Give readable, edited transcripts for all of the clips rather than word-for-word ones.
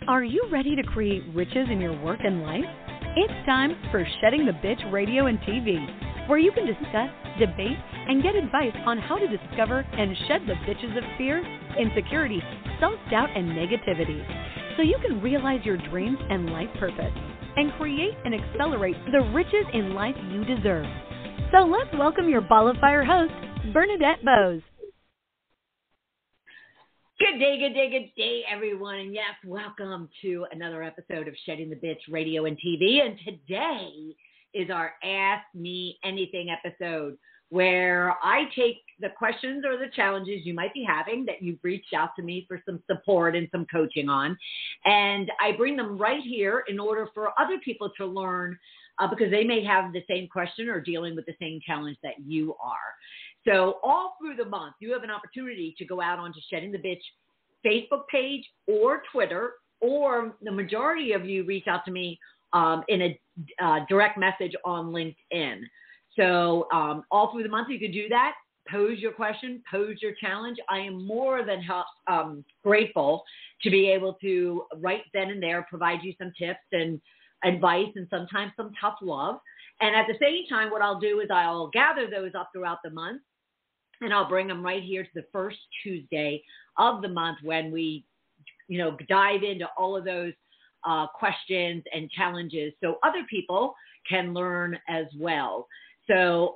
Are you ready to create riches in your work and life? It's time for Shedding the Bitch Radio and TV, where you can discuss, debate, and get advice on how to discover and shed the bitches of fear, insecurity, self-doubt, and negativity, so you can realize your dreams and life purpose, and create and accelerate the riches in life you deserve. So let's welcome your Ball of Fire host, Bernadette Bose. Good day, everyone. And yes, welcome to another episode of Shedding the Bitch Radio and TV. And today is our Ask Me Anything episode, where I take the questions or the challenges you might be having that you've reached out to me for some support and some coaching on. And I bring them right here in order for other people to learn because they may have the same question or dealing with the same challenge that you are. So all through the month, you have an opportunity to go out onto Shedding the Bitch Facebook page or Twitter, or the majority of you reach out to me in a direct message on LinkedIn. So all through the month, you could do that. Pose your question, pose your challenge. I am more than grateful to be able to right then and there provide you some tips and advice and sometimes some tough love. And at the same time, what I'll do is I'll gather those up throughout the month, and I'll bring them right here to the first Tuesday of the month when we, dive into all of those questions and challenges so other people can learn as well. So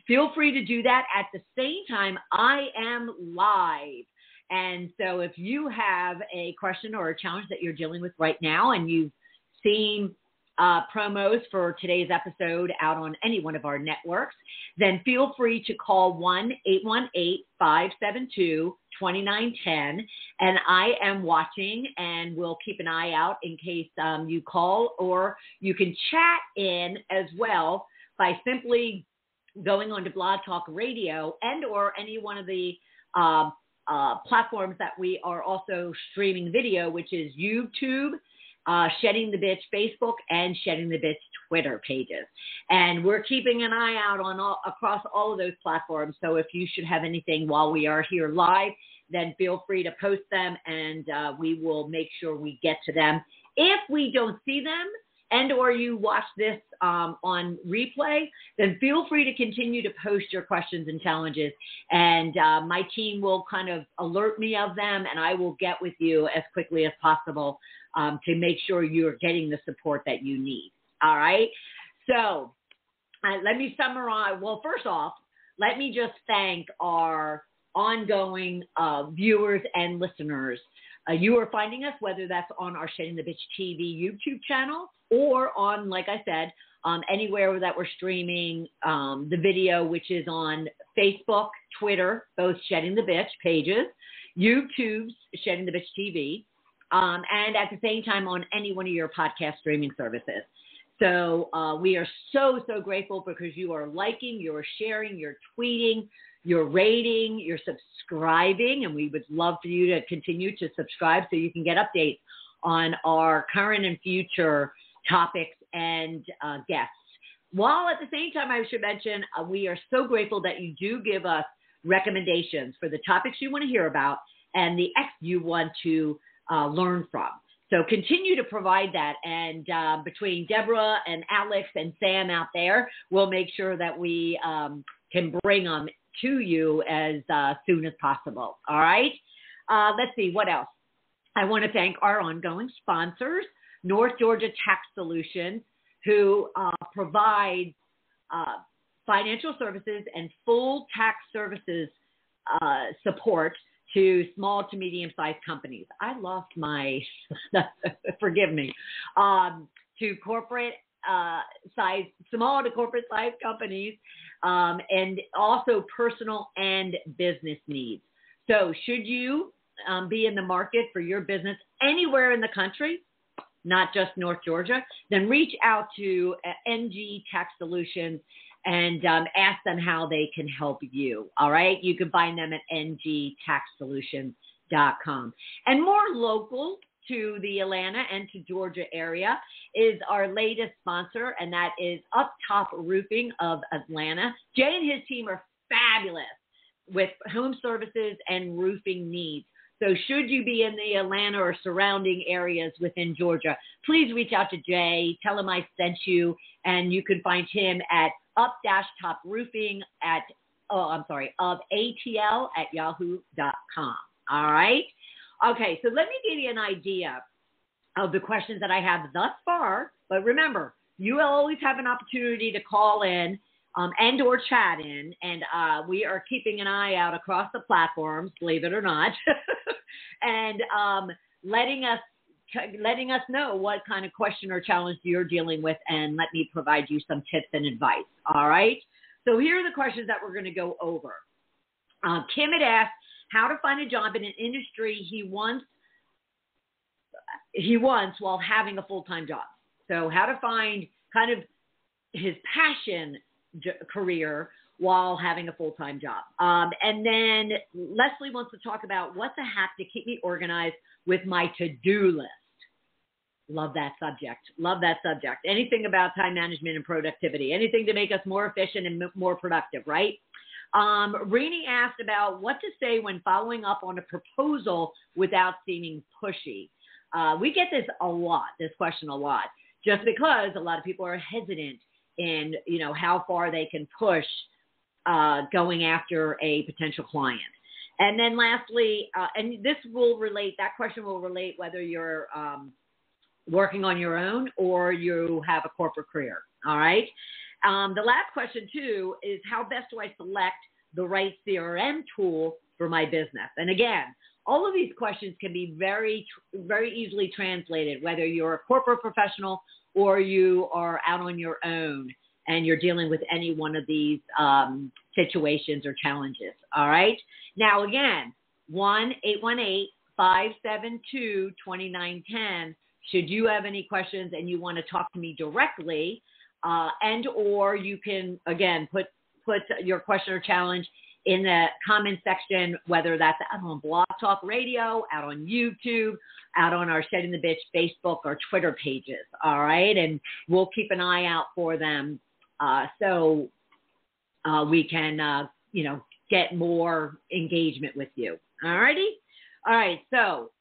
feel free to do that. At the same time, I am live. And so if you have a question or a challenge that you're dealing with right now and you've seen promos for today's episode out on any one of our networks, then feel free to call 1-818-572-2910. And I am watching and will keep an eye out in case you call, or you can chat in as well by simply going on to Blog Talk Radio and or any one of the platforms that we are also streaming video, which is YouTube, Shedding the Bitch Facebook, and Shedding the Bitch Twitter pages. And we're keeping an eye out on across all of those platforms. So if you should have anything while we are here live, then feel free to post them, and we will make sure we get to them. If we don't see them, and or you watch this on replay, then feel free to continue to post your questions and challenges. And my team will kind of alert me of them, and I will get with you as quickly as possible to make sure you're getting the support that you need. All right? So let me summarize. Well, first off, let me just thank our ongoing viewers and listeners. You are finding us, whether that's on our Shedding the Bitch TV YouTube channel or on, like I said, anywhere that we're streaming the video, which is on Facebook, Twitter, both Shedding the Bitch pages, YouTube's Shedding the Bitch TV, and at the same time on any one of your podcast streaming services. So we are so grateful because you are liking, you're sharing, you're tweeting, you're rating, you're subscribing, and we would love for you to continue to subscribe so you can get updates on our current and future topics and guests. While at the same time, I should mention, we are so grateful that you do give us recommendations for the topics you want to hear about and the X you want to learn from. So continue to provide that. And between Deborah and Alex and Sam out there, we'll make sure that we can bring them to you as soon as possible. All right. Let's see what else. I want to thank our ongoing sponsors, North Georgia Tax Solutions, who provide financial services and full tax services support to small to medium-sized companies. I lost my, forgive me, to corporate size, small to corporate size companies, and also personal and business needs. So should you be in the market for your business anywhere in the country, not just North Georgia, then reach out to NG Tax Solutions and ask them how they can help you. All right. You can find them at ngtaxsolutions.com. And more local to the Atlanta and to Georgia area is our latest sponsor, and that is Up Top Roofing of Atlanta. Jay and his team are fabulous with home services and roofing needs. So should you be in the Atlanta or surrounding areas within Georgia, please reach out to Jay. Tell him I sent you, and you can find him at up-top roofing of ATL at yahoo.com. All right? Okay, so let me give you an idea of the questions that I have thus far. But remember, you will always have an opportunity to call in and or chat in, and we are keeping an eye out across the platforms, believe it or not, and letting us know what kind of question or challenge you're dealing with, and let me provide you some tips and advice. All right? So here are the questions that we're going to go over. Kim had asked how to find a job in an industry he wants while having a full-time job. So how to find kind of his passion career while having a full-time job. And then Leslie wants to talk about what's a hack to keep me organized with my to-do list. Love that subject. Love that subject. Anything about time management and productivity. Anything to make us more efficient and more productive, right? Rini asked about what to say when following up on a proposal without seeming pushy. We get this question a lot, just because a lot of people are hesitant in, how far they can push going after a potential client. And then lastly, and that question will relate whether you're working on your own or you have a corporate career. All right. The last question too is how best do I select the right CRM tool for my business? And again, all of these questions can be very, very easily translated, whether you're a corporate professional or you are out on your own and you're dealing with any one of these situations or challenges. All right. Now, again, 1-818-572-2910. Should you have any questions and you want to talk to me directly, and or you can, again, put your question or challenge in the comment section, whether that's out on Blog Talk Radio, out on YouTube, out on our Shedding the Bitch Facebook or Twitter pages, all right? And we'll keep an eye out for them so we can, get more engagement with you, all righty? All right, so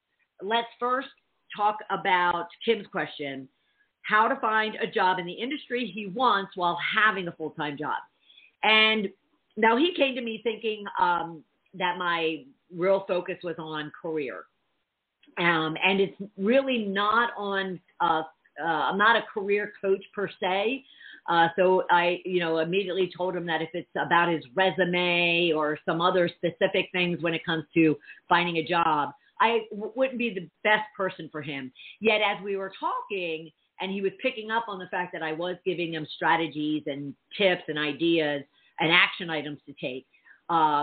let's first talk about Kim's question, how to find a job in the industry he wants while having a full-time job. And now he came to me thinking that my real focus was on career. And it's really not on, I'm not a career coach per se. So I, immediately told him that if it's about his resume or some other specific things when it comes to finding a job, I wouldn't be the best person for him. Yet as we were talking and he was picking up on the fact that I was giving him strategies and tips and ideas and action items to take,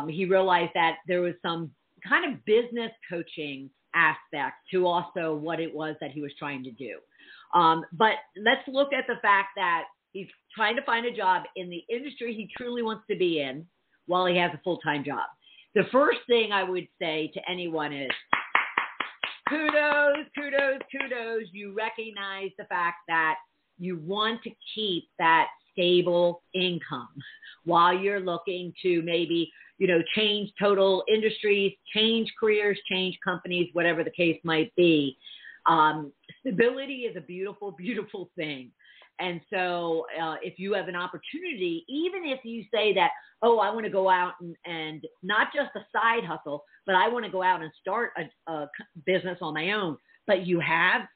he realized that there was some kind of business coaching aspect to also what it was that he was trying to do. But let's look at the fact that he's trying to find a job in the industry he truly wants to be in while he has a full-time job. The first thing I would say to anyone is, kudos. You recognize the fact that you want to keep that stable income while you're looking to maybe, change total industries, change careers, change companies, whatever the case might be. Stability is a beautiful, beautiful thing. And so if you have an opportunity, even if you say that, I want to go out and not just a side hustle, but I want to go out and start a business on my own, but you have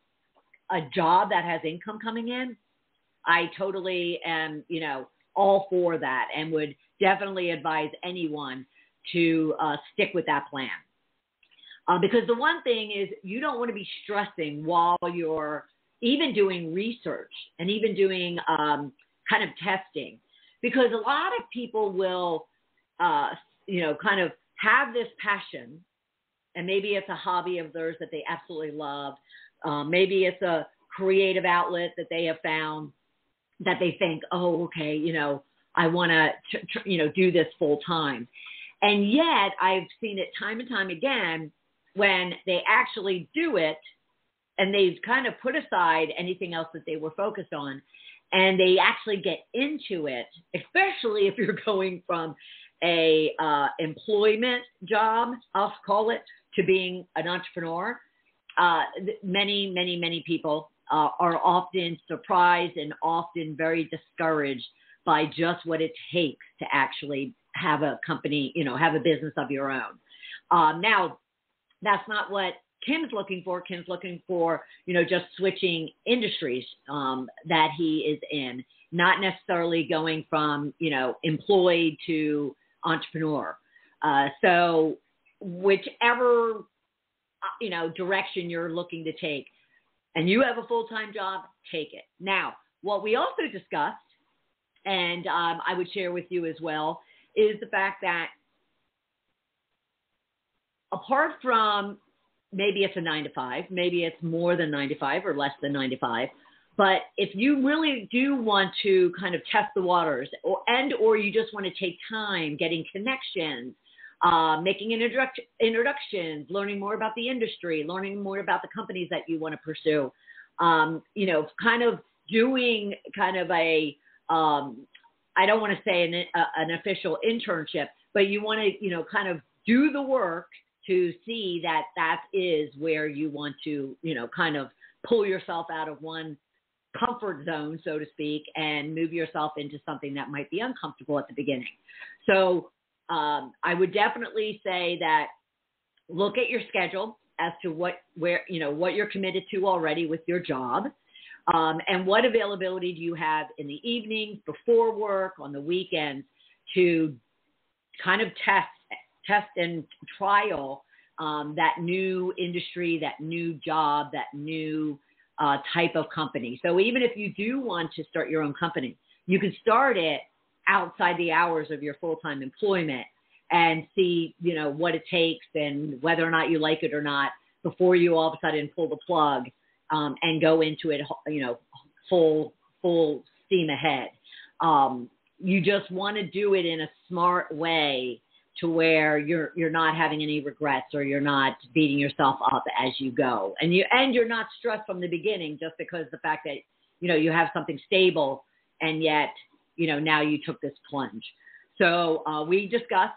a job that has income coming in, I totally am, all for that and would definitely advise anyone to stick with that plan. Because the one thing is you don't want to be stressing while you're even doing research and even doing kind of testing, because a lot of people will, kind of have this passion, and maybe it's a hobby of theirs that they absolutely love. Maybe it's a creative outlet that they have found that they think, I want to, do this full time. And yet I've seen it time and time again when they actually do it and they've kind of put aside anything else that they were focused on and they actually get into it, especially if you're going from a employment job, I'll call it, to being an entrepreneur, many people are often surprised and often very discouraged by just what it takes to actually have a company, have a business of your own. Now, that's not what Kim's looking for. Kim's looking for, just switching industries that he is in, not necessarily going from, employed to entrepreneur. So whichever, direction you're looking to take, and you have a full-time job, take it. Now, what we also discussed, and I would share with you as well, is the fact that apart from maybe it's a 9 to 5, maybe it's more than 9 to 5 or less than 9 to 5, but if you really do want to kind of test the waters, or you just want to take time getting connections, making introductions, learning more about the industry, learning more about the companies that you want to pursue, kind of doing kind of a, I don't want to say an official internship, but you want to, kind of do the work to see that is where you want to, kind of pull yourself out of one comfort zone, so to speak, and move yourself into something that might be uncomfortable at the beginning. So I would definitely say that look at your schedule as to what you're committed to already with your job, and what availability do you have in the evenings, before work, on the weekends, to kind of test and trial that new industry, that new job, that new type of company. So even if you do want to start your own company, you can start it outside the hours of your full-time employment and see, what it takes and whether or not you like it or not before you all of a sudden pull the plug and go into it, full steam ahead. You just want to do it in a smart way to where you're not having any regrets, or you're not beating yourself up as you go. And you're not stressed from the beginning just because the fact that, you have something stable and yet, now you took this plunge. So we discussed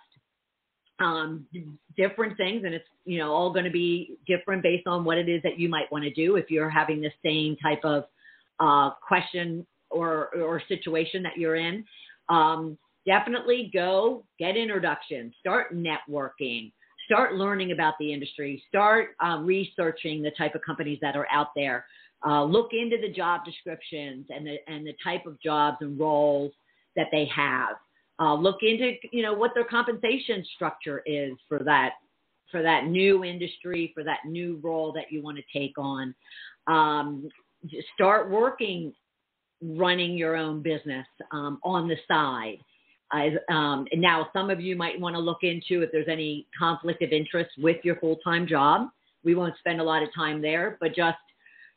different things, and it's, all going to be different based on what it is that you might want to do. If you're having the same type of question or situation that you're in, definitely go get introductions, start networking, start learning about the industry, start researching the type of companies that are out there. Look into the job descriptions and the type of jobs and roles that they have. Look into, what their compensation structure is for that new industry, for that new role that you want to take on. Start working, running your own business on the side. Now, some of you might want to look into if there's any conflict of interest with your full-time job. We won't spend a lot of time there, but just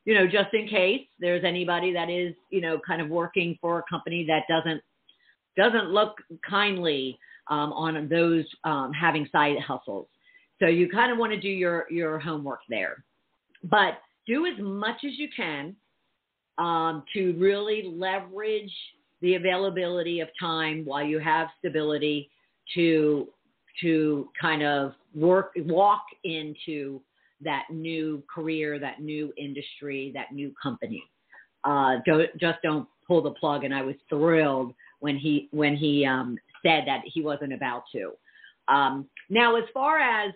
in case there's anybody that is, kind of working for a company that doesn't look kindly on those having side hustles. So you kind of want to do your homework there, but do as much as you can to really leverage the availability of time while you have stability to kind of walk into that new career, that new industry, that new company. Don't pull the plug. And I was thrilled when he said that he wasn't about to. Now, as far as,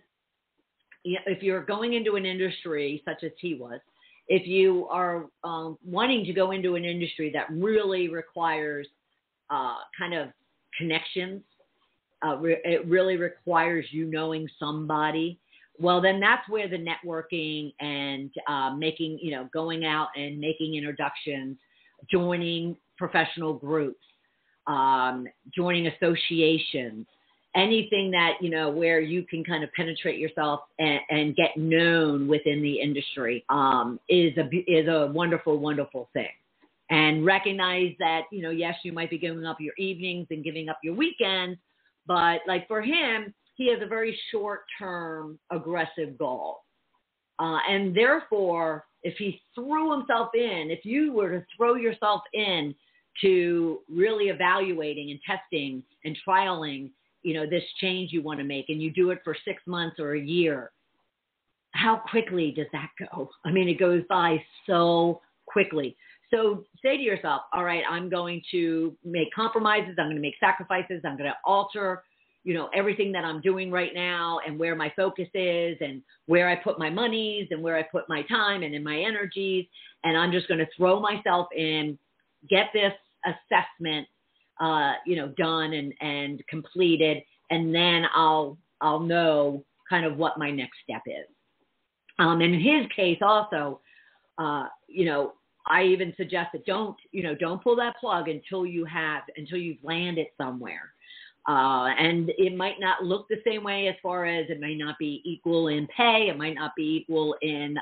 if you're going into an industry such as he was, if you are wanting to go into an industry that really requires kind of connections, it really requires you knowing somebody, well, then that's where the networking and making, going out and making introductions, joining professional groups, joining associations, anything that, where you can kind of penetrate yourself and get known within the industry is a wonderful, wonderful thing. And recognize that, yes, you might be giving up your evenings and giving up your weekends, but like for him, he has a very short-term aggressive goal. And therefore, if he threw himself in, if you were to throw yourself in to really evaluating and testing and trialing, this change you want to make, and you do it for 6 months or a year, how quickly does that go? I mean, it goes by so quickly. So say to yourself, all right, I'm going to make compromises. I'm going to make sacrifices. I'm going to alter, everything that I'm doing right now and where my focus is and where I put my monies and where I put my time and in my energies. And I'm just going to throw myself in, get this assessment, done and completed. And then I'll know kind of what my next step is. And in his case also, I even suggest that don't pull that plug until you've landed somewhere. And it might not look the same way as far as it may not be equal in pay. It might not be equal in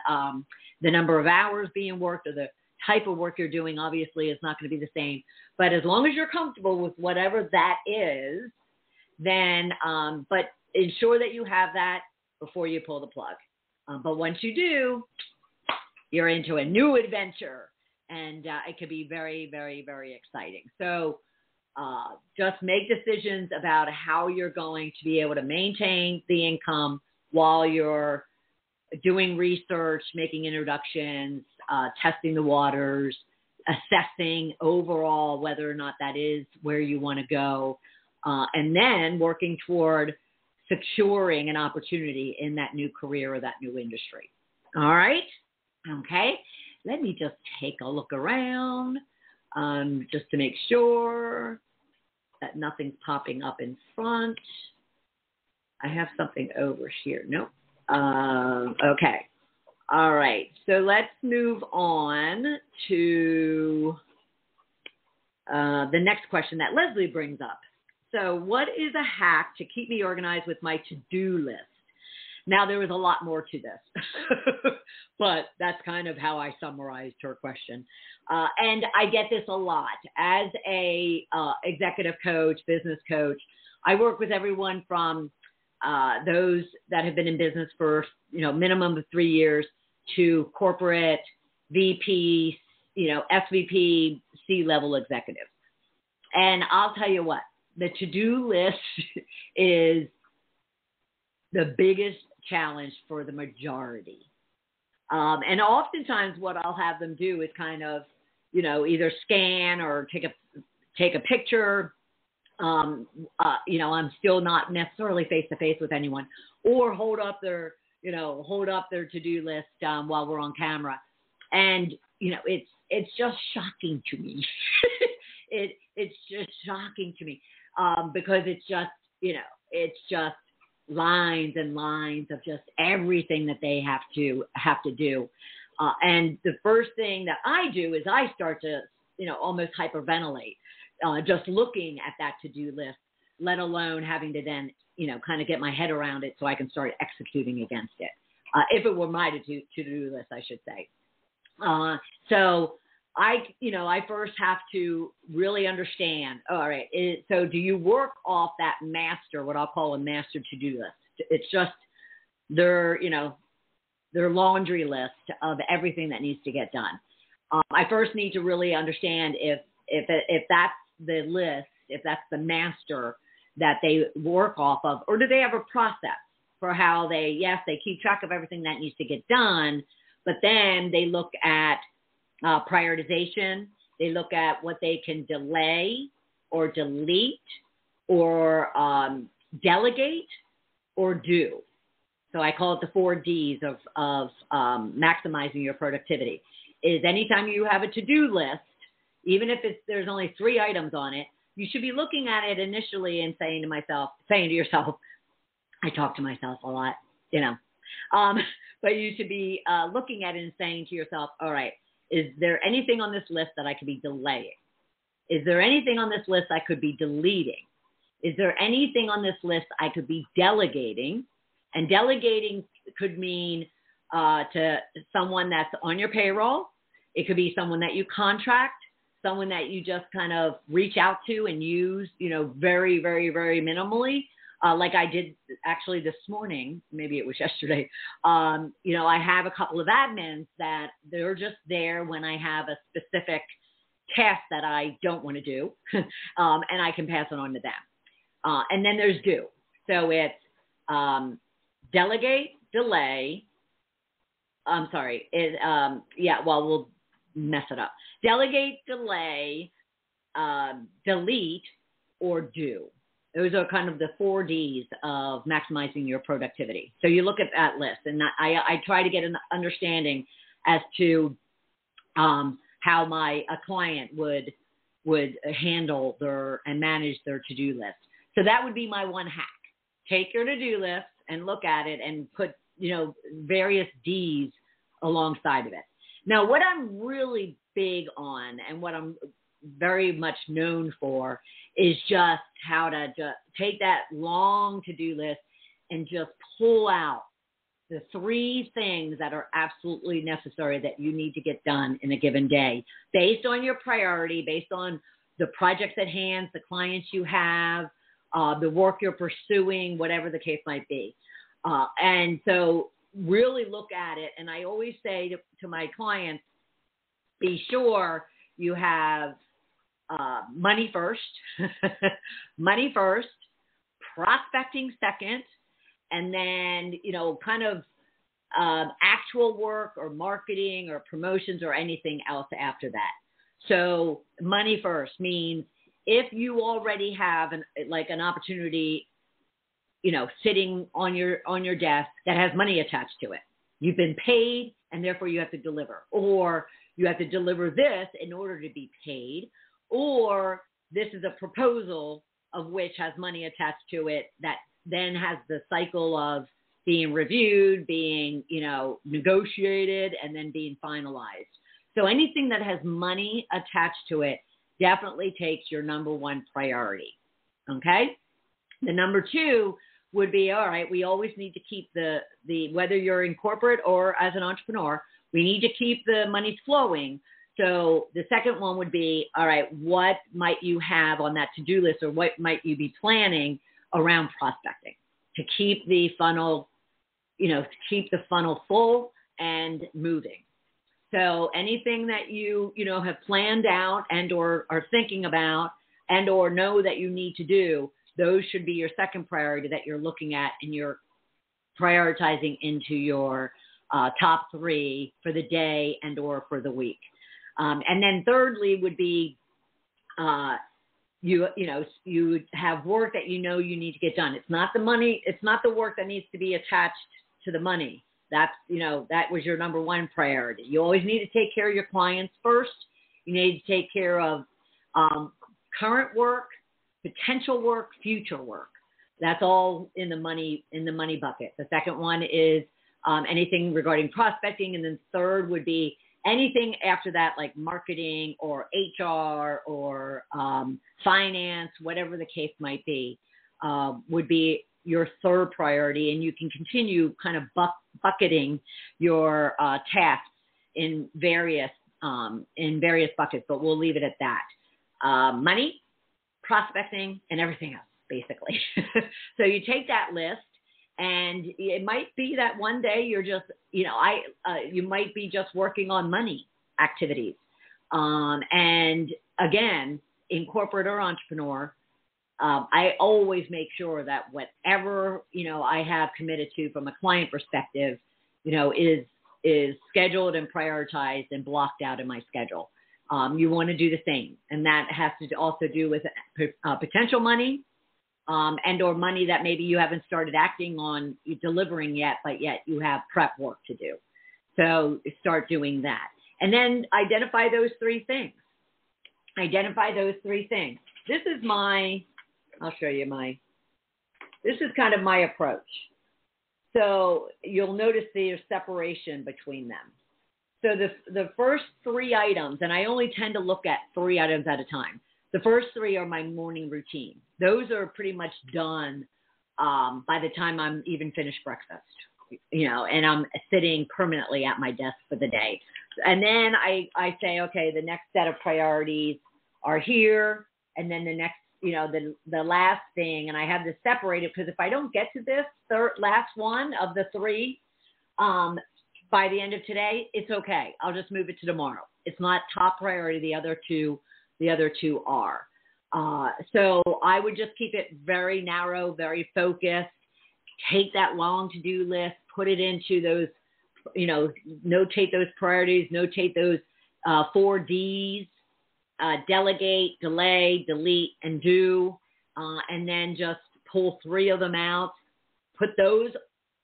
the number of hours being worked or the type of work you're doing. Obviously, it's not going to be the same. But as long as you're comfortable with whatever that is, then but ensure that you have that before you pull the plug. But once you do, you're into a new adventure, and it can be very, very, very exciting. So just make decisions about how you're going to be able to maintain the income while you're doing research, making introductions, testing the waters, assessing overall whether or not that is where you want to go, and then working toward securing an opportunity in that new career or that new industry. All right? Okay. Let me just take a look around just to make sure that nothing's popping up in front. I have something over here. Nope. Okay. All right. So let's move on to the next question that Leslie brings up. So what is a hack to keep me organized with my to-do list? Now, there was a lot more to this, but that's kind of how I summarized her question. And I get this a lot. As a executive coach, business coach, I work with everyone from those that have been in business for, minimum of 3 years to corporate VP, SVP, C-level executives. And I'll tell you what, the to-do list is the biggest challenge for the majority. And oftentimes what I'll have them do is kind of, either scan or take a picture. I'm still not necessarily face-to-face with anyone, or hold up their to-do list while we're on camera. And, it's just shocking to me. It's just shocking to me because it's just lines and lines of just everything that they have to do. And the first thing that I do is I start to, almost hyperventilate just looking at that to-do list, let alone having to then, kind of get my head around it so I can start executing against it. If it were my to-do list, I should say. So I first have to really understand, all right, so do you work off that master, what I'll call a master to-do list? It's just their laundry list of everything that needs to get done. I first need to really understand if that's the list, if that's the master that they work off of, or do they have a process for how they keep track of everything that needs to get done, but then they look at prioritization. They look at what they can delay or delete or delegate or do. So I call it the 4 Ds of maximizing your productivity. Is anytime you have a to-do list, even if there's only 3 items on it, you should be looking at it initially and saying to yourself, I talk to myself a lot, but you should be looking at it and saying to yourself, all right, is there anything on this list that I could be delaying? Is there anything on this list I could be deleting? Is there anything on this list I could be delegating? And delegating could mean to someone that's on your payroll. It could be someone that you contract, someone that you just kind of reach out to and use, very, very, very minimally. Like I did actually this morning, maybe it was yesterday. I have a couple of admins that they're just there when I have a specific task that I don't want to do, and I can pass it on to them. And then there's do. So it's delegate, delay, I'm sorry. We'll mess it up. Delegate, delay, delete, or do. Those are kind of the 4 Ds of maximizing your productivity. So you look at that list, and I try to get an understanding as to how a client would handle and manage their to-do list. So that would be my one hack. Take your to-do list and look at it and put, various Ds alongside of it. Now, what I'm really big on and what I'm very much known for is just how to just take that long to-do list and just pull out the 3 things that are absolutely necessary that you need to get done in a given day based on your priority, based on the projects at hand, the clients you have, the work you're pursuing, whatever the case might be. And so really look at it. And I always say to my clients, be sure you have money first, prospecting second, and then, kind of actual work or marketing or promotions or anything else after that. So money first means if you already have an opportunity, sitting on your desk that has money attached to it, you've been paid and therefore you have to deliver, or you have to deliver this in order to be paid, or this is a proposal of which has money attached to it that then has the cycle of being reviewed, being, negotiated, and then being finalized. So anything that has money attached to it definitely takes your number 1 priority. Okay? The number 2 would be, all right, we always need to keep the whether you're in corporate or as an entrepreneur, we need to keep the money flowing. So the second one would be, all right, what might you have on that to-do list, or what might you be planning around prospecting to keep the funnel, full and moving. So anything that you have planned out and or are thinking about and or know that you need to do, those should be your second priority that you're looking at and you're prioritizing into your top 3 for the day and or for the week. And then thirdly would be you have work that you need to get done. It's not the money. It's not the work that needs to be attached to the money. That's, that was your number 1 priority. You always need to take care of your clients first. You need to take care of current work, potential work, future work. That's all in the money bucket. The second one is anything regarding prospecting. And then third would be anything after that, like marketing or HR or finance, whatever the case might be, would be your third priority. And you can continue kind of bucketing your tasks in various buckets, but we'll leave it at that. Money, prospecting, and everything else, basically. So you take that list, and it might be that one day you're just, you might be just working on money activities. And again, in corporate or entrepreneur, I always make sure that whatever, I have committed to from a client perspective, is scheduled and prioritized and blocked out in my schedule. You want to do the same. And that has to also do with potential money, and or money that maybe you haven't started acting on delivering yet, but yet you have prep work to do. So start doing that. And then identify those 3 things. This is I'll show you this is kind of my approach. So you'll notice there's separation between them. So the first 3 items, and I only tend to look at 3 items at a time. The first 3 are my morning routine. Those are pretty much done by the time I'm even finished breakfast, and I'm sitting permanently at my desk for the day. And then I say, okay, the next set of priorities are here. And then the next, the last thing, and I have this separated because if I don't get to this last one of the 3 by the end of today, it's okay. I'll just move it to tomorrow. It's not top priority. The other two are. So I would just keep it very narrow, very focused, take that long to-do list, put it into those notate those priorities, notate those 4 Ds, delegate, delay, delete, and do, and then just pull 3 of them out. Put those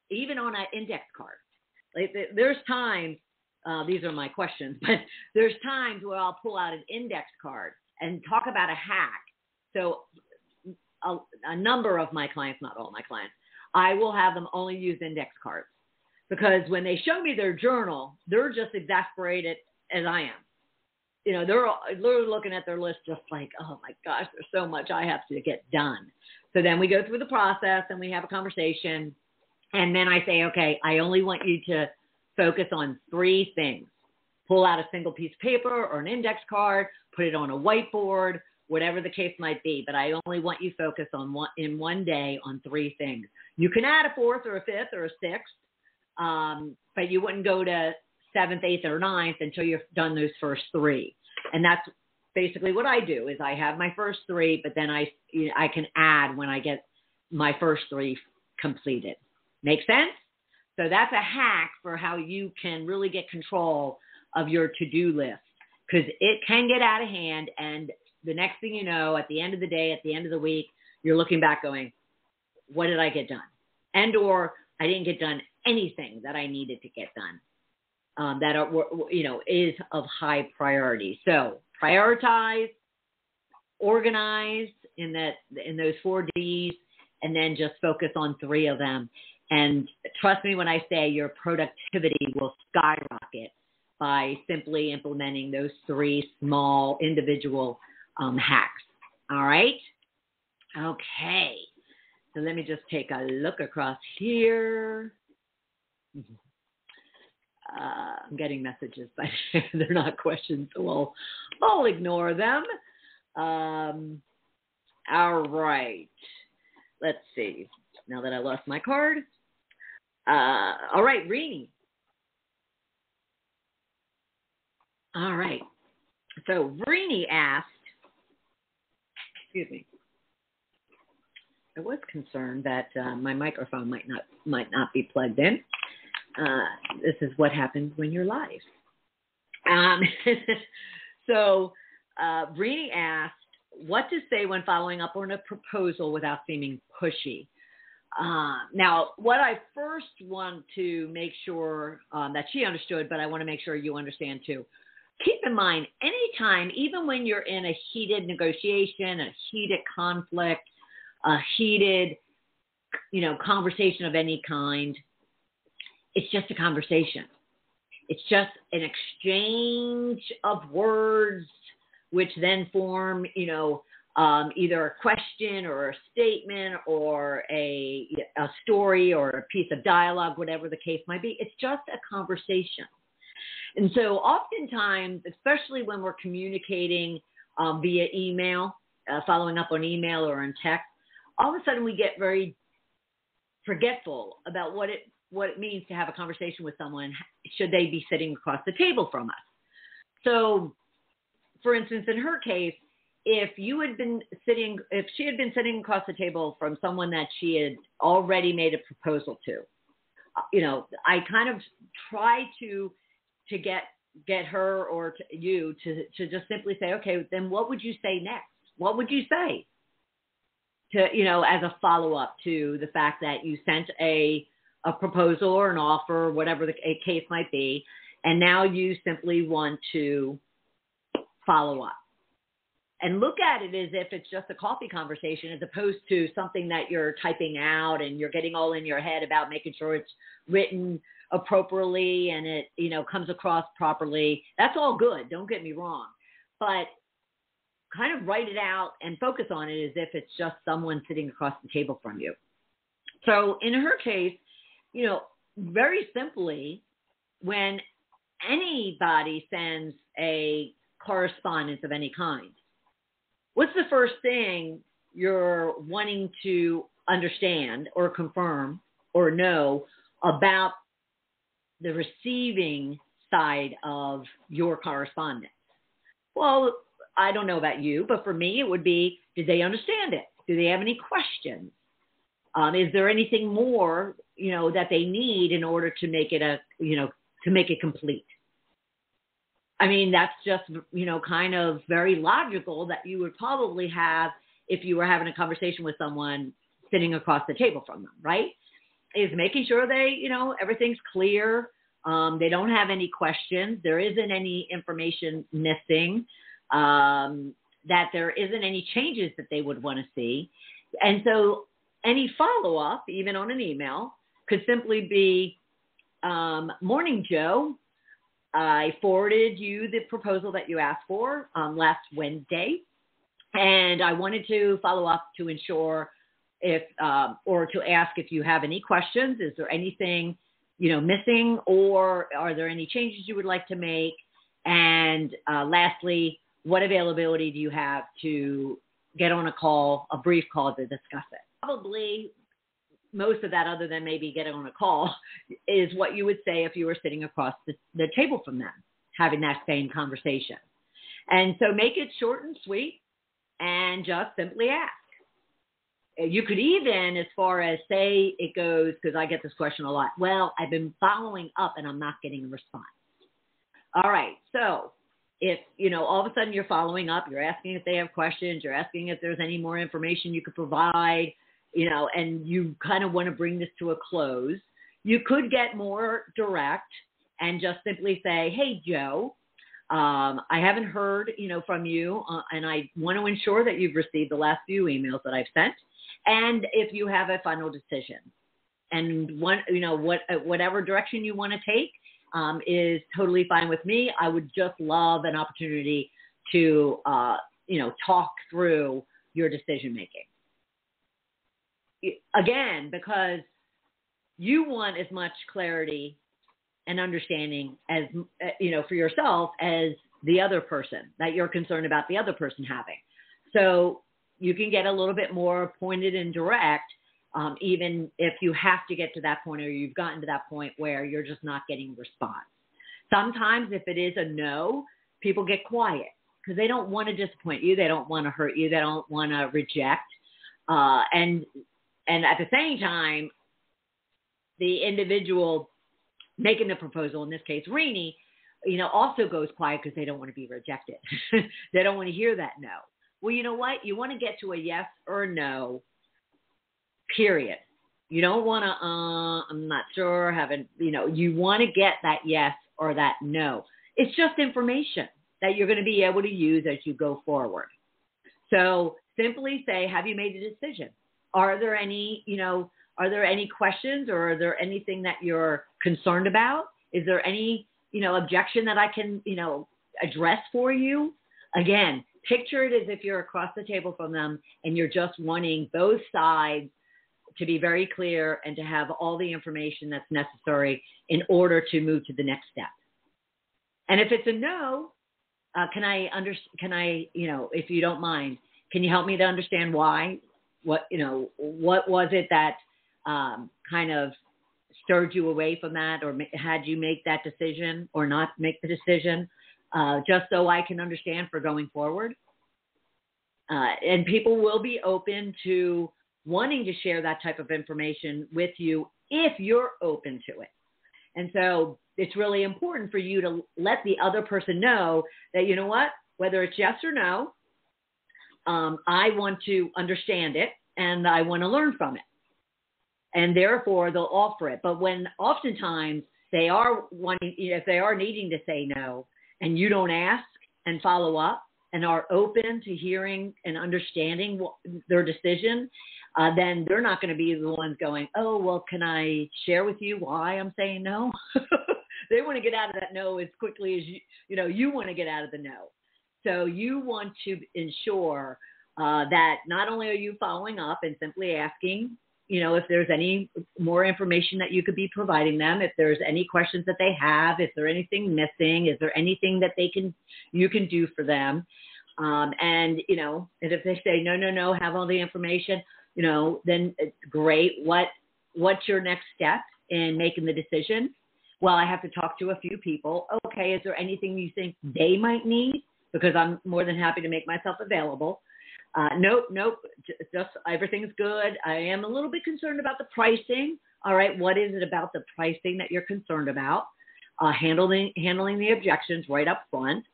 even on an index card. Like there's times, these are my questions, but there's times where I'll pull out an index card and talk about a hack. So a number of my clients, not all my clients, I will have them only use index cards, because when they show me their journal, they're just exasperated as I am. They're looking at their list just like, oh my gosh, there's so much I have to get done. So then we go through the process and we have a conversation. And then I say, okay, I only want you to focus on 3 things. Pull out a single piece of paper or an index card, put it on a whiteboard, whatever the case might be. But I only want you focus on one day on 3 things. You can add a 4th or a 5th or a 6th, but you wouldn't go to 7th, 8th, or 9th until you've done those first 3. And that's basically what I do. Is I have my first 3, but then I can add when I get my first 3 completed. Make sense? So that's a hack for how you can really get control of your to-do list, because it can get out of hand. And the next thing you know, at the end of the day, at the end of the week, you're looking back going, what did I get done? And or I didn't get done anything that I needed to get done that is of high priority. So prioritize, organize in those 4 Ds, and then just focus on 3 of them. And trust me when I say your productivity will skyrocket by simply implementing those 3 small individual hacks. All right? Okay. So let me just take a look across here. I'm getting messages, but they're not questions, so I'll ignore them. All right. Let's see. Now that I lost my card. All right, Rini. All right. So Rini asked, excuse me, I was concerned that my microphone might not be plugged in. This is what happens when you're live. So Rini asked, what to say when following up on a proposal without seeming pushy. Now, what I first want to make sure that she understood, but I want to make sure you understand too. Keep in mind, anytime, even when you're in a heated negotiation, a heated conflict, a heated, conversation of any kind, it's just a conversation. It's just an exchange of words, which then form, either a question or a statement or a story or a piece of dialogue, whatever the case might be. It's just a conversation. And so oftentimes, especially when we're communicating via email, following up on email or in text, all of a sudden we get very forgetful about what it means to have a conversation with someone should they be sitting across the table from us. So, for instance, in her case, if she had been sitting across the table from someone that she had already made a proposal to, I kind of try to get her or to you to just simply say, okay, then what would you say next? What would you say to, as a follow-up to the fact that you sent a proposal or an offer, whatever the case might be, and now you simply want to follow up. And look at it as if it's just a coffee conversation as opposed to something that you're typing out and you're getting all in your head about making sure it's written appropriately and it, comes across properly. That's all good. Don't get me wrong. But kind of write it out and focus on it as if it's just someone sitting across the table from you. So in her case, very simply, when anybody sends a correspondence of any kind, what's the first thing you're wanting to understand or confirm or know about the receiving side of your correspondence? Well, I don't know about you, but for me, it would be, did they understand it? Do they have any questions? Is there anything more, that they need in order to make it to make it complete? I mean, that's just, kind of very logical that you would probably have if you were having a conversation with someone sitting across the table from them, right? Is making sure they, everything's clear. They don't have any questions. There isn't any information missing, that there isn't any changes that they would want to see. And so any follow-up, even on an email, could simply be, morning, Joe. I forwarded you the proposal that you asked for last Wednesday, and I wanted to follow up to ensure or to ask if you have any questions. Is there anything, missing, or are there any changes you would like to make? And lastly, what availability do you have to get on a brief call to discuss it? Probably most of that, other than maybe getting on a call, is what you would say if you were sitting across the table from them, having that same conversation. And so make it short and sweet and just simply ask. You could even, as far as say it goes, because I get this question a lot, well, I've been following up and I'm not getting a response. All right, so if, all of a sudden you're following up, you're asking if they have questions, you're asking if there's any more information you could provide, and you kind of want to bring this to a close, you could get more direct and just simply say, hey, Joe, I haven't heard, from you, and I want to ensure that you've received the last few emails that I've sent, and if you have a final decision. And whatever direction you want to take is totally fine with me. I would just love an opportunity to, talk through your decision making. Again, because you want as much clarity and understanding as, for yourself as the other person that you're concerned about the other person having. So you can get a little bit more pointed and direct, even if you have to get to that point or you've gotten to that point where you're just not getting a response. Sometimes if it is a no, people get quiet because they don't want to disappoint you. They don't want to hurt you. They don't want to reject. And at the same time, the individual making the proposal, in this case, Renee, also goes quiet because they don't want to be rejected. They don't want to hear that no. Well, you know what? You want to get to a yes or a no, period. You don't want to, I'm not sure, you want to get that yes or that no. It's just information that you're going to be able to use as you go forward. So simply say, have you made a decision? Are there any questions, or are there anything that you're concerned about? Is there any, objection that I can, address for you? Again, picture it as if you're across the table from them and you're just wanting both sides to be very clear and to have all the information that's necessary in order to move to the next step. And if it's a no, can I, if you don't mind, can you help me to understand why? What was it that kind of stirred you away from that, or had you make that decision or not make the decision, just so I can understand for going forward? And people will be open to wanting to share that type of information with you if you're open to it. And so it's really important for you to let the other person know that, you know what, whether it's yes or no, I want to understand it and I want to learn from it. And therefore they'll offer it. But when oftentimes they are wanting, if they are needing to say no and you don't ask and follow up and are open to hearing and understanding their decision, then they're not going to be the ones going, oh, well, can I share with you why I'm saying no? They want to get out of that no as quickly as you want to get out of the no. So you want to ensure that not only are you following up and simply asking, if there's any more information that you could be providing them, if there's any questions that they have, if there's anything missing, is there anything that you can do for them? And if they say, no, have all the information, then great. What's your next step in making the decision? Well, I have to talk to a few people. Okay, is there anything you think they might need? Because I'm more than happy to make myself available. Nope. Just everything's good. I am a little bit concerned about the pricing. All right. What is it about the pricing that you're concerned about? Handling the objections right up front.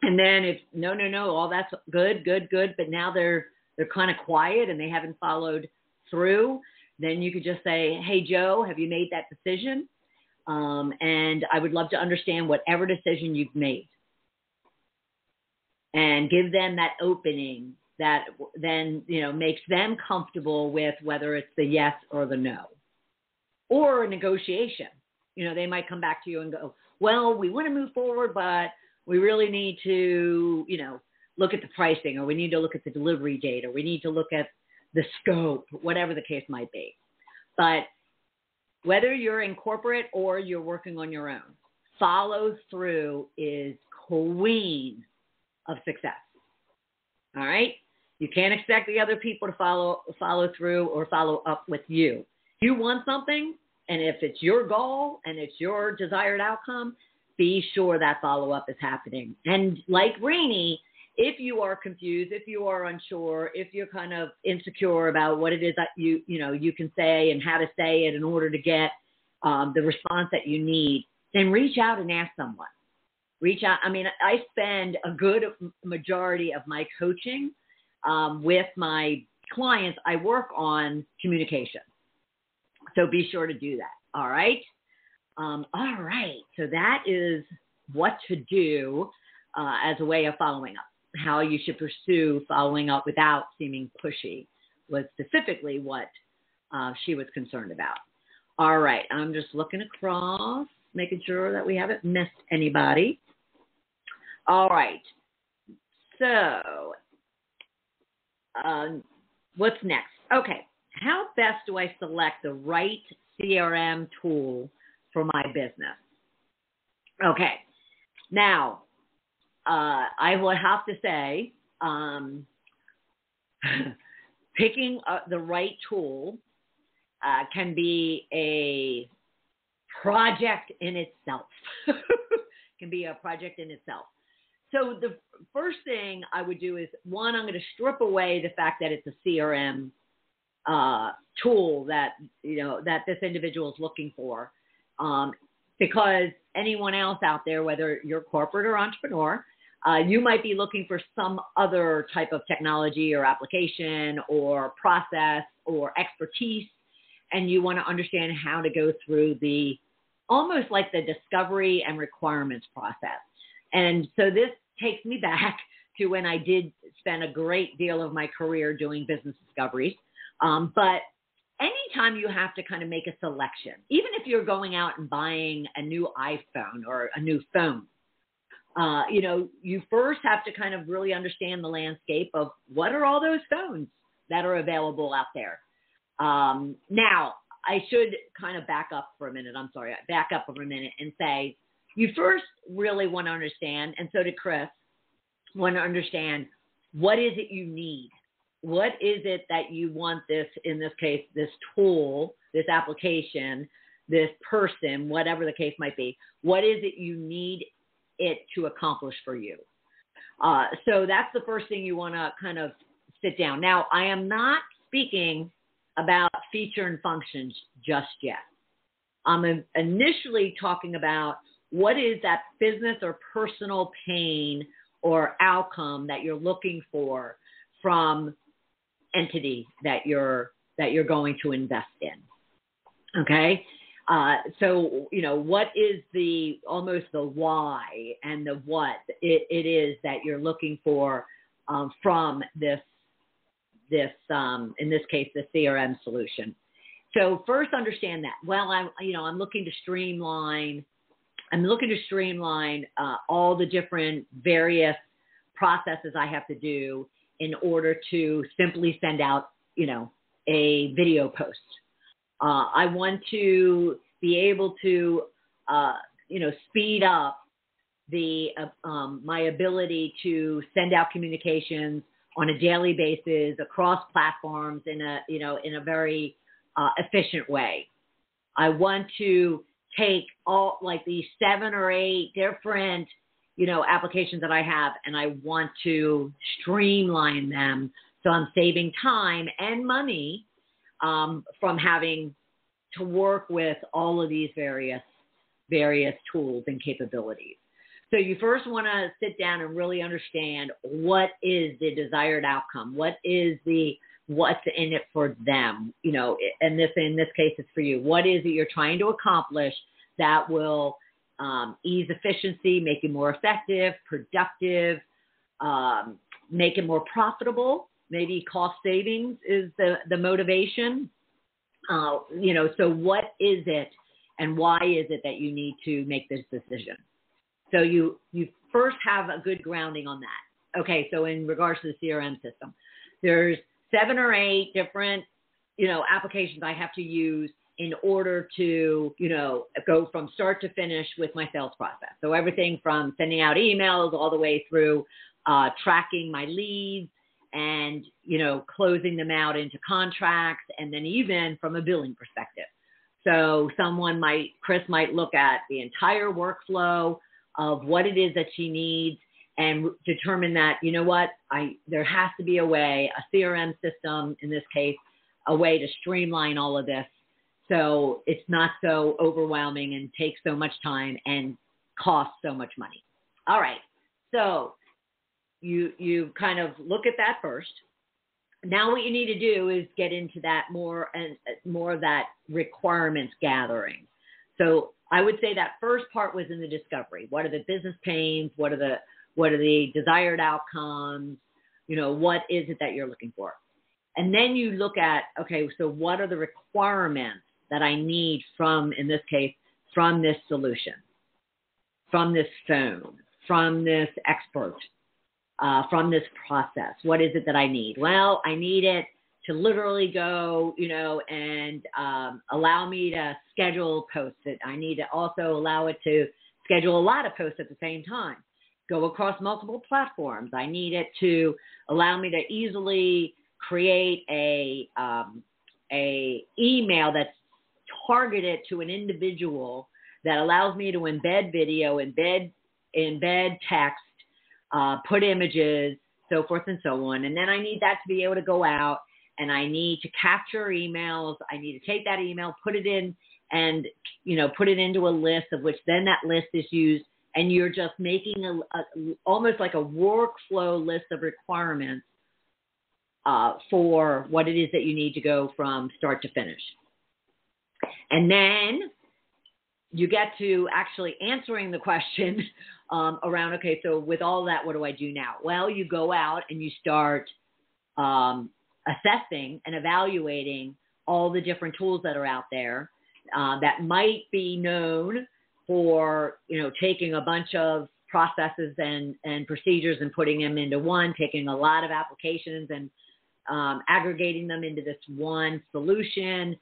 And then if no, all that's good. But now they're kind of quiet and they haven't followed through. Then you could just say, hey, Joe, have you made that decision? And I would love to understand whatever decision you've made. And give them that opening that then, makes them comfortable with whether it's the yes or the no. Or a negotiation. They might come back to you and go, well, we want to move forward, but we really need to, look at the pricing, or we need to look at the delivery date, or we need to look at the scope, whatever the case might be. But whether you're in corporate or you're working on your own, follow through is queen of success. All right? You can't expect the other people to follow through or follow up with you. You want something, and if it's your goal and it's your desired outcome, be sure that follow-up is happening. And like Rainey, if you are confused, if you are unsure, if you're kind of insecure about what it is that you can say and how to say it in order to get the response that you need, then reach out and ask someone. Reach out. I mean, I spend a good majority of my coaching with my clients. I work on communication. So be sure to do that. All right. All right. So that is what to do as a way of following up. How you should pursue following up without seeming pushy was specifically what she was concerned about. All right. I'm just looking across, making sure that we haven't missed anybody. All right. So what's next? Okay. How best do I select the right CRM tool for my business? Okay. Now, I would have to say, picking the right tool can be a project in itself. Can be a project in itself. So the first thing I would do is, one, I'm going to strip away the fact that it's a CRM tool that that this individual is looking for, because anyone else out there, whether you're corporate or entrepreneur, you might be looking for some other type of technology or application or process or expertise, and you want to understand how to go through the almost like the discovery and requirements process. And so this takes me back to when I did spend a great deal of my career doing business discoveries. But anytime you have to kind of make a selection, even if you're going out and buying a new iPhone or a new phone, you first have to kind of really understand the landscape of what are all those phones that are available out there. Now, I should kind of back up for a minute and say, you first really want to understand, and so did Chris, want to understand what is it you need? What is it that you want this, in this case, this tool, this application, this person, whatever the case might be, what is it you need it to accomplish for you? So that's the first thing you want to kind of sit down. Now, I am not speaking about feature and functions just yet. I'm initially talking about what is that business or personal pain or outcome that you're looking for from entity that you're going to invest in. Okay. So, what is almost the why and the what it is that you're looking for from this, in this case, the CRM solution. So first understand that. Well, I'm looking to streamline all the different various processes I have to do in order to simply send out, a video post. I want to be able to, speed up my ability to send out communications on a daily basis across platforms in a very efficient way. I want to take all like these 7 or 8 different, applications that I have, and I want to streamline them So I'm saving time and money from having to work with all of these various tools and capabilities. So you first want to sit down and really understand what is the desired outcome, what's in it for them, and in this case it's for you. What is it you're trying to accomplish that will ease efficiency, make you more effective, productive, make it more profitable? Maybe cost savings is the motivation. So what is it and why is it that you need to make this decision? So you first have a good grounding on that. Okay, so in regards to the CRM system, there's 7 or 8 different, applications I have to use in order to, go from start to finish with my sales process. So everything from sending out emails all the way through tracking my leads and, closing them out into contracts, and then even from a billing perspective. So Chris might look at the entire workflow of what it is that she needs and determine that, there has to be a way, a CRM system in this case, a way to streamline all of this so it's not so overwhelming and takes so much time and costs so much money. All right, so you kind of look at that first. Now what you need to do is get into that more of that requirements gathering. So I would say that first part was in the discovery. What are the business pains? What are the desired outcomes? What is it that you're looking for? And then you look at, okay, so what are the requirements that I need in this case, from this solution, from this phone, from this expert, from this process? What is it that I need? Well, I need it to literally go, and allow me to schedule posts. I need to also allow it to schedule a lot of posts at the same time, go across multiple platforms. I need it to allow me to easily create a email that's targeted to an individual that allows me to embed video, embed text, put images, so forth and so on. And then I need that to be able to go out, and I need to capture emails. I need to take that email, put it in, and put it into a list, of which then that list is used, and you're just making almost like a workflow list of requirements for what it is that you need to go from start to finish. And then you get to actually answering the question around, okay, so with all that, what do I do now? Well, you go out and you start assessing and evaluating all the different tools that are out there that might be known for, taking a bunch of processes and procedures and putting them into one, taking a lot of applications and aggregating them into this one solution.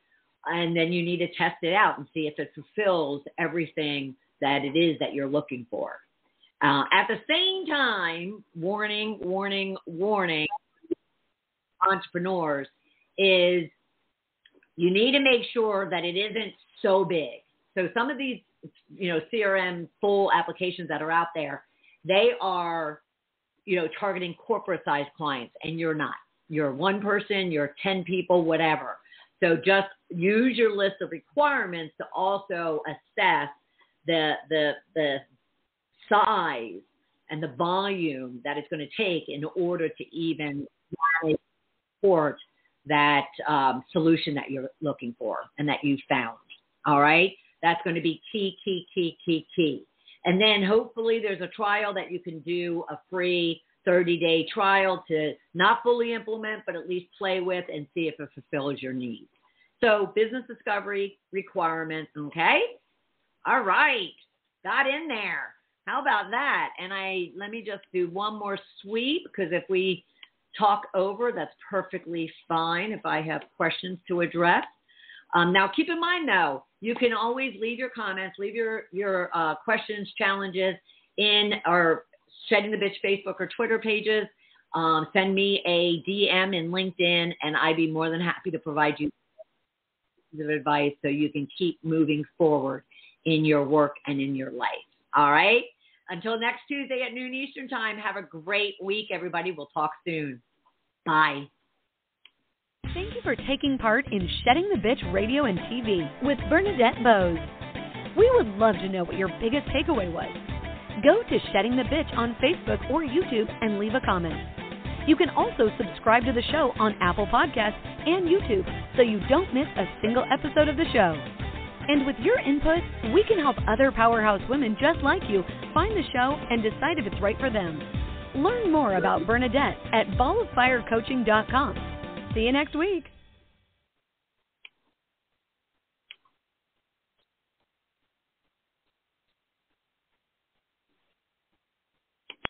And then you need to test it out and see if it fulfills everything that it is that you're looking for. At the same time, warning, entrepreneurs, is you need to make sure that it isn't so big. So some of these, CRM full applications that are out there, they are, targeting corporate sized clients, and you're not. You're one person, you're 10 people, whatever. So just use your list of requirements to also assess the size and the volume that it's going to take in order to even support that solution that you're looking for and that you found. All right? That's going to be key. And then hopefully there's a trial that you can do, a free 30-day trial to not fully implement, but at least play with and see if it fulfills your needs. So business discovery, requirements, okay? All right, got in there. How about that? And let me just do one more sweep, because if we talk over, that's perfectly fine if I have questions to address. Now, keep in mind, though, you can always leave your comments, leave your questions, challenges in our Shedding the Bitch Facebook or Twitter pages. Send me a DM in LinkedIn, and I'd be more than happy to provide you advice so you can keep moving forward in your work and in your life. All right? Until next Tuesday at noon Eastern time, have a great week, everybody. We'll talk soon. Bye. Thank you for taking part in Shedding the Bitch Radio and TV with Bernadette Bose. We would love to know what your biggest takeaway was. Go to Shedding the Bitch on Facebook or YouTube and leave a comment. You can also subscribe to the show on Apple Podcasts and YouTube so you don't miss a single episode of the show. And with your input, we can help other powerhouse women just like you find the show and decide if it's right for them. Learn more about Bernadette at balloffirecoaching.com. See you next week.